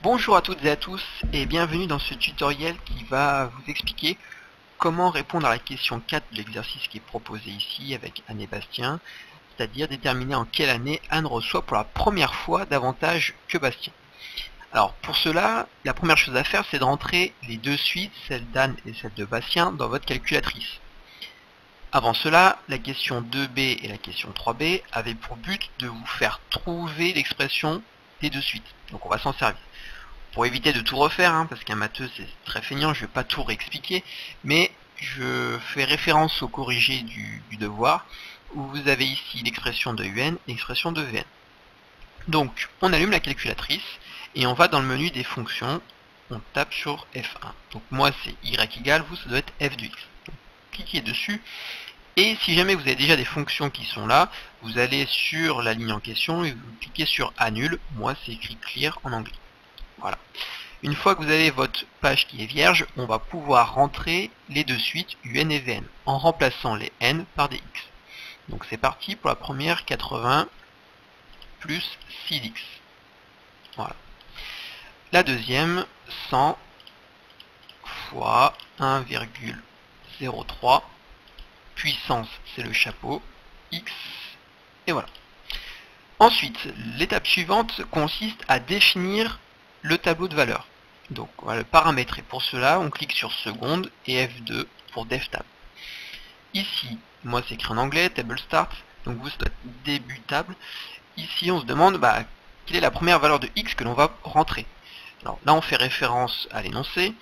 Bonjour à toutes et à tous et bienvenue dans ce tutoriel qui va vous expliquer comment répondre à la question 4 de l'exercice qui est proposé ici avec Anne et Bastien, c'est-à-dire déterminer en quelle année Anne reçoit pour la première fois davantage que Bastien. Alors pour cela, la première chose à faire c'est de rentrer les deux suites, celle d'Anne et celle de Bastien, dans votre calculatrice. Avant cela, la question 2b et la question 3b avaient pour but de vous faire trouver l'expression des deux suites. Donc on va s'en servir. Pour éviter de tout refaire, parce qu'un matheux c'est très feignant, je ne vais pas tout réexpliquer, mais je fais référence au corrigé du devoir, où vous avez ici l'expression de UN et l'expression de Vn. Donc on allume la calculatrice, et on va dans le menu des fonctions, on tape sur F1. Donc moi c'est Y égale, vous ça doit être F de X. Donc, cliquez dessus, et si jamais vous avez déjà des fonctions qui sont là, vous allez sur la ligne en question et vous cliquez sur Annule, moi c'est écrit Clear en anglais. Voilà. Une fois que vous avez votre page qui est vierge, on va pouvoir rentrer les deux suites UN et Vn en remplaçant les n par des x. Donc c'est parti pour la première 80 plus 6x. Voilà. La deuxième 100 fois 1,03 puissance, c'est le chapeau, x, et voilà. Ensuite, l'étape suivante consiste à définir le tableau de valeurs. Donc on va le paramétrer. Pour cela, on clique sur seconde et F2 pour DevTab. Ici, moi c'est écrit en anglais, Table Start, donc vous c'est début table. Ici on se demande quelle est la première valeur de X que l'on va rentrer. Alors là on fait référence à l'énoncé.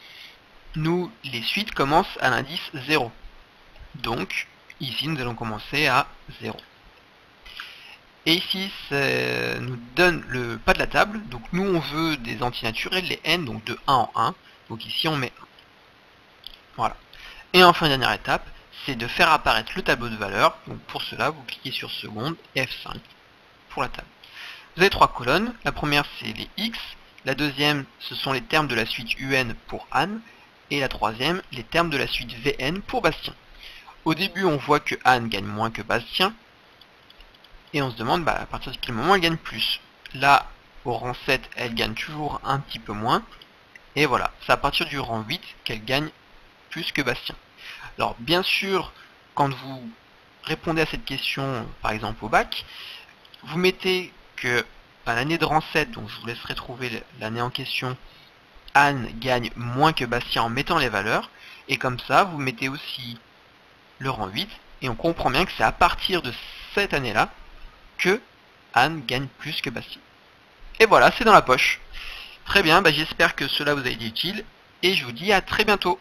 Nous, les suites commencent à l'indice 0. Donc ici nous allons commencer à 0. Et ici, ça nous donne le pas de la table. Donc nous, on veut des antinaturels, les n, donc de 1 en 1. Donc ici, on met 1. Voilà. Et enfin, dernière étape, c'est de faire apparaître le tableau de valeurs. Donc pour cela, vous cliquez sur seconde, F5, pour la table. Vous avez trois colonnes. La première, c'est les x. La deuxième, ce sont les termes de la suite UN pour Anne. Et la troisième, les termes de la suite VN pour Bastien. Au début, on voit que Anne gagne moins que Bastien. Et on se demande à partir de quel moment elle gagne plus. Là, au rang 7, elle gagne toujours un petit peu moins. Et voilà, c'est à partir du rang 8 qu'elle gagne plus que Bastien. Alors bien sûr, quand vous répondez à cette question, par exemple au bac, vous mettez que à l'année de rang 7, donc je vous laisserai trouver l'année en question, Anne gagne moins que Bastien en mettant les valeurs. Et comme ça, vous mettez aussi le rang 8. Et on comprend bien que c'est à partir de cette année-là que Anne gagne plus que Bastien. Et voilà, c'est dans la poche. Très bien, j'espère que cela vous a été utile, et je vous dis à très bientôt.